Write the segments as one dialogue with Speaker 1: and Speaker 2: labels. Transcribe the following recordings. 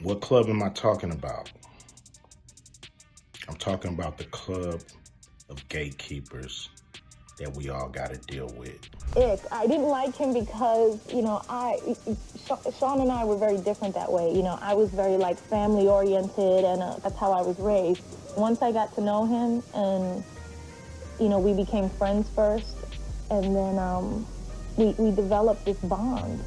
Speaker 1: What club am I talking about? I'm talking about the club of gatekeepers that we all got to deal with.
Speaker 2: I didn't like him because, Sean and I were very different that way. I was very like family oriented, and that's how I was raised. Once I got to know him, and we became friends first, and then we developed this bond.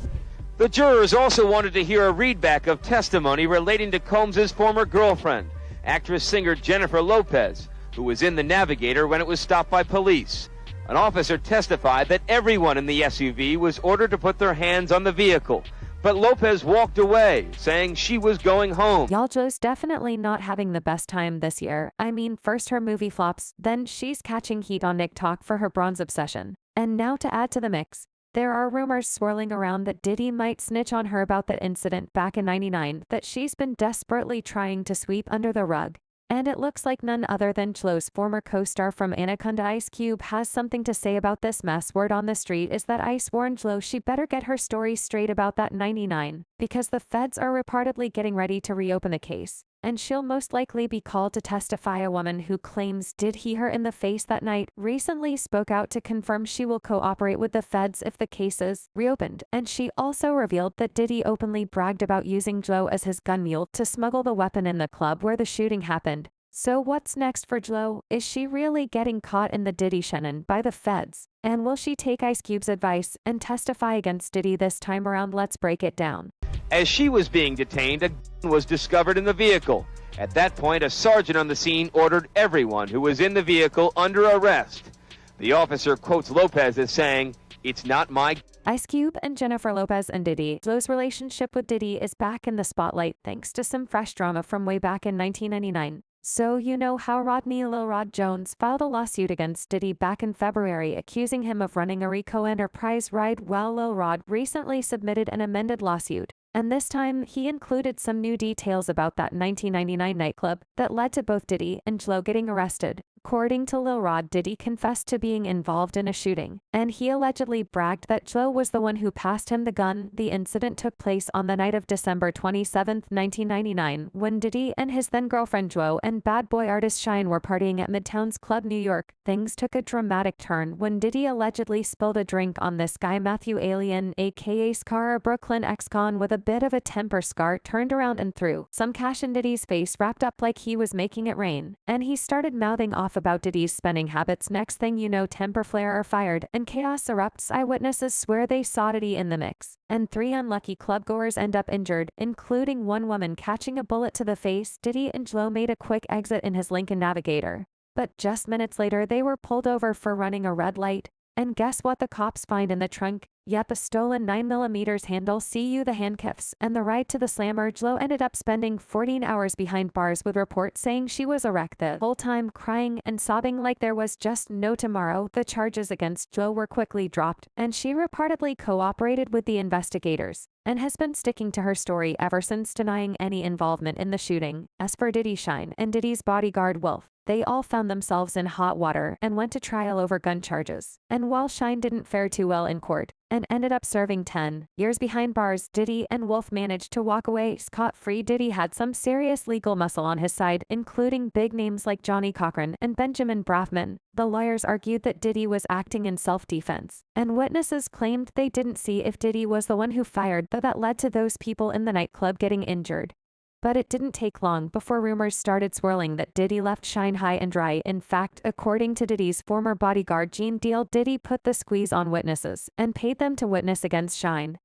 Speaker 3: The jurors also wanted to hear a readback of testimony relating to Combs' former girlfriend, actress-singer Jennifer Lopez, who was in the Navigator when it was stopped by police. An officer testified that everyone in the SUV was ordered to put their hands on the vehicle, but Lopez walked away, saying she was going home.
Speaker 4: Y'all, Jo's definitely not having the best time this year. I mean, first her movie flops, then she's catching heat on TikTok for her bronze obsession. And now to add to the mix, there are rumors swirling around that Diddy might snitch on her about that incident back in '99 that she's been desperately trying to sweep under the rug. And it looks like none other than Chloe's former co-star from Anaconda, Ice Cube, has something to say about this mess. Word on the street is that Ice warned Chloe she better get her story straight about that '99, because the feds are reportedly getting ready to reopen the case, and she'll most likely be called to testify. A woman who claims Did he her in the face that night recently spoke out to confirm she will cooperate with the feds if the case is reopened, and she also revealed that Diddy openly bragged about using Joe as his gun mule to smuggle the weapon in the club where the shooting happened. So what's next for Joe? Is she really getting caught in the Diddy shenanigan by the feds? And will she take Ice Cube's advice and testify against Diddy this time around? Let's break it down.
Speaker 3: As she was being detained, a gun was discovered in the vehicle. At that point, a sergeant on the scene ordered everyone who was in the vehicle under arrest. The officer quotes Lopez as saying, "It's not my..."
Speaker 4: Ice Cube and Jennifer Lopez and Diddy. Joe's relationship with Diddy is back in the spotlight thanks to some fresh drama from way back in 1999. So you know how Rodney Lil Rod Jones filed a lawsuit against Diddy back in February accusing him of running a Rico Enterprise ride. Well, Lil Rod recently submitted an amended lawsuit, and this time he included some new details about that 1999 nightclub that led to both Diddy and Joe getting arrested. According to Lil Rod, Diddy confessed to being involved in a shooting, and he allegedly bragged that Joe was the one who passed him the gun. The incident took place on the night of December 27, 1999, when Diddy and his then-girlfriend Joe and bad boy artist Shine were partying at Midtown's Club New York. Things took a dramatic turn when Diddy allegedly spilled a drink on this guy Matthew Alien, aka Scar, a Brooklyn ex-con with a bit of a temper. Scar turned around and threw some cash in Diddy's face wrapped up like he was making it rain, and he started mouthing off about Diddy's spending habits. Next thing you know, temper flare are fired and chaos erupts. Eyewitnesses swear they saw Diddy in the mix, and 3 unlucky clubgoers end up injured, including one woman catching a bullet to the face. Diddy and Joe made a quick exit in his Lincoln Navigator, but just minutes later they were pulled over for running a red light. And guess what the cops find in the trunk? Yep, a stolen 9mm handle. See you the handcuffs and the ride to the slammer. Joe ended up spending 14 hours behind bars, with reports saying she was a wreck the whole time, crying and sobbing like there was just no tomorrow. The charges against Joe were quickly dropped, and she reportedly cooperated with the investigators and has been sticking to her story ever since, denying any involvement in the shooting. As for Diddy, Shine, and Diddy's bodyguard Wolf, they all found themselves in hot water and went to trial over gun charges. And while Shine didn't fare too well in court and ended up serving 10 years behind bars, Diddy and Wolf managed to walk away scot-free. Diddy had some serious legal muscle on his side, including big names like Johnny Cochran and Benjamin Brafman. The lawyers argued that Diddy was acting in self-defense, and witnesses claimed they didn't see if Diddy was the one who fired, though that led to those people in the nightclub getting injured. But it didn't take long before rumors started swirling that Diddy left Shine high and dry. In fact, according to Diddy's former bodyguard Gene Deal, Diddy put the squeeze on witnesses and paid them to witness against Shine.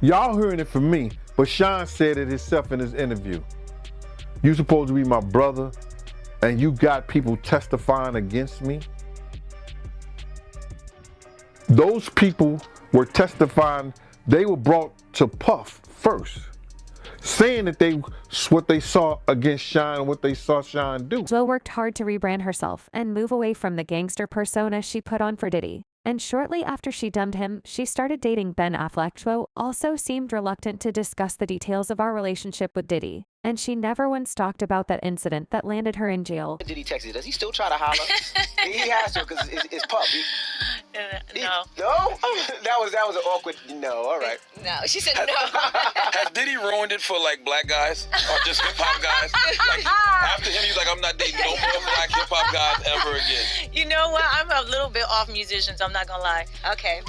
Speaker 5: Y'all hearing it from me, but Shine said it himself in his interview. You supposed to be my brother, and you got people testifying against me? Those people were testifying, they were brought to Puff first, saying that what they saw against Shine, what they saw Shine do.
Speaker 4: Joe worked hard to rebrand herself and move away from the gangster persona she put on for Diddy. And shortly after she dumped him, she started dating Ben Affleck. Joe also seemed reluctant to discuss the details of our relationship with Diddy, and she never once talked about that incident that landed her in jail.
Speaker 6: Diddy texted, does he still try to holler? He has to, because it's Puff. No.
Speaker 7: No? that was an awkward no. All right.
Speaker 6: No, she said no.
Speaker 8: Has Diddy ruined it for like black guys or just hip hop guys? Like after him, he's like, I'm not dating no more black hip hop guys ever again.
Speaker 6: You know what? I'm a little bit off musicians. I'm not gonna lie. Okay.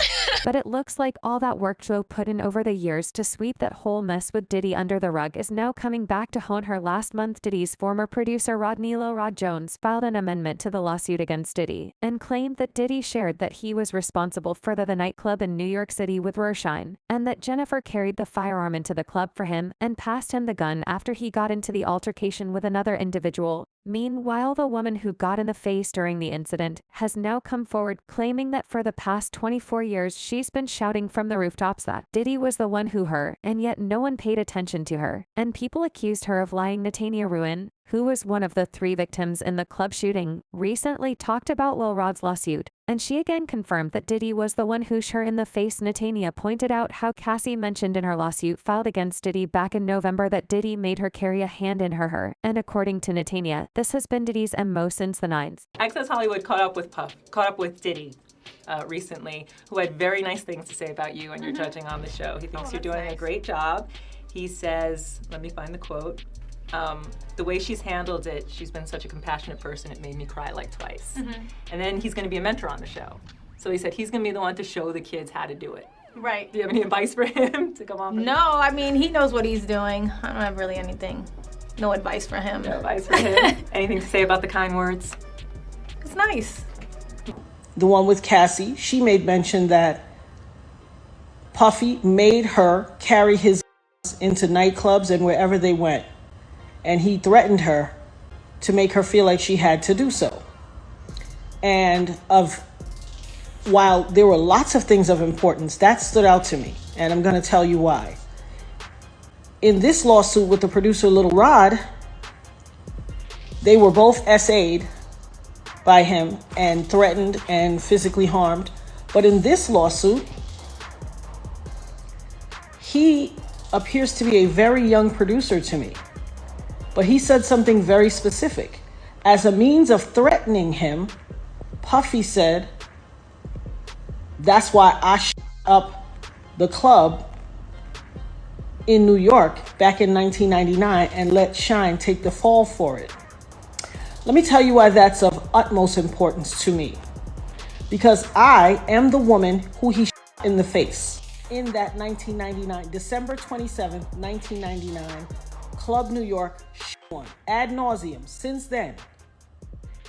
Speaker 4: But it looks like all that work Joe put in over the years to sweep that whole mess with Diddy under the rug is now coming back to haunt her. Last month, Diddy's former producer Rodney Lil Rod Jones filed an amendment to the lawsuit against Diddy and claimed that Diddy shared that he was responsible for the nightclub in New York City with Rorschach, and that Jennifer carried the firearm into the club for him and passed him the gun after he got into the altercation with another individual. Meanwhile, the woman who got in the face during the incident has now come forward claiming that for the past 24 years she's been shouting from the rooftops that Diddy was the one who hurt her, and yet no one paid attention to her, and people accused her of lying. Natania Ruin, who was one of the 3 victims in the club shooting, recently talked about Lil Rod's lawsuit, and she again confirmed that Diddy was the one who shot her in the face. Natania pointed out how Cassie mentioned in her lawsuit filed against Diddy back in November that Diddy made her carry a hand in her, and according to Natania, this has been Diddy's MO since the 90s.
Speaker 9: Access Hollywood caught up with Diddy recently, who had very nice things to say about you and your judging on the show. He thinks you're doing a great job. He says, let me find the quote, the way she's handled it, she's been such a compassionate person, it made me cry like twice. And then he's going to be a mentor on the show. So he said he's going to be the one to show the kids how to do it.
Speaker 10: Right.
Speaker 9: Do you have any advice for him to come off?
Speaker 10: No, I mean, he knows what he's doing. I don't have really anything. No advice for him.
Speaker 9: No advice for him. Anything to say about the kind words?
Speaker 10: It's nice.
Speaker 11: The one with Cassie, she made mention that Puffy made her carry his into nightclubs and wherever they went. And he threatened her to make her feel like she had to do so. And while there were lots of things of importance, that stood out to me. And I'm going to tell you why. In this lawsuit with the producer Lil Rod, they were both SA'd by him and threatened and physically harmed. But in this lawsuit, he appears to be a very young producer to me. But he said something very specific. As a means of threatening him, Puffy said, that's why I shut up the club in New York back in 1999 and let Shine take the fall for it. Let me tell you why that's of utmost importance to me. Because I am the woman who he shot in the face in that 1999, December 27th, 1999, Club New York one. Ad nauseum. Since then,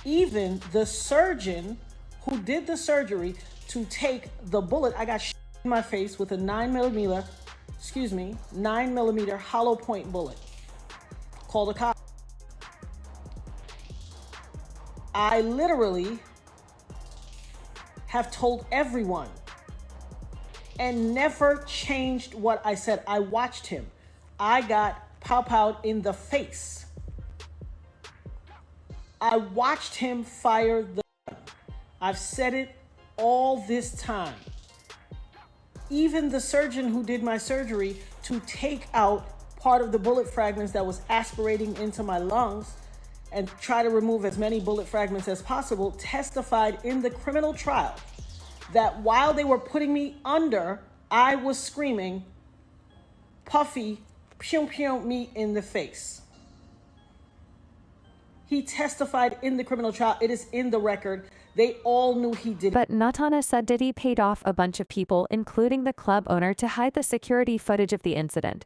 Speaker 11: even the surgeon who did the surgery to take the bullet, I got shot in my face with a 9mm hollow point bullet. Called a cop. I literally have told everyone and never changed what I said. I watched him. I got pow-powed in the face. I watched him fire the gun. I've said it all this time. Even the surgeon who did my surgery to take out part of the bullet fragments that was aspirating into my lungs and try to remove as many bullet fragments as possible, testified in the criminal trial that while they were putting me under, I was screaming, Puffy, pew pew me in the face. He testified in the criminal trial. It is in the record. They all knew he did it.
Speaker 4: But Natana said Diddy paid off a bunch of people, including the club owner, to hide the security footage of the incident.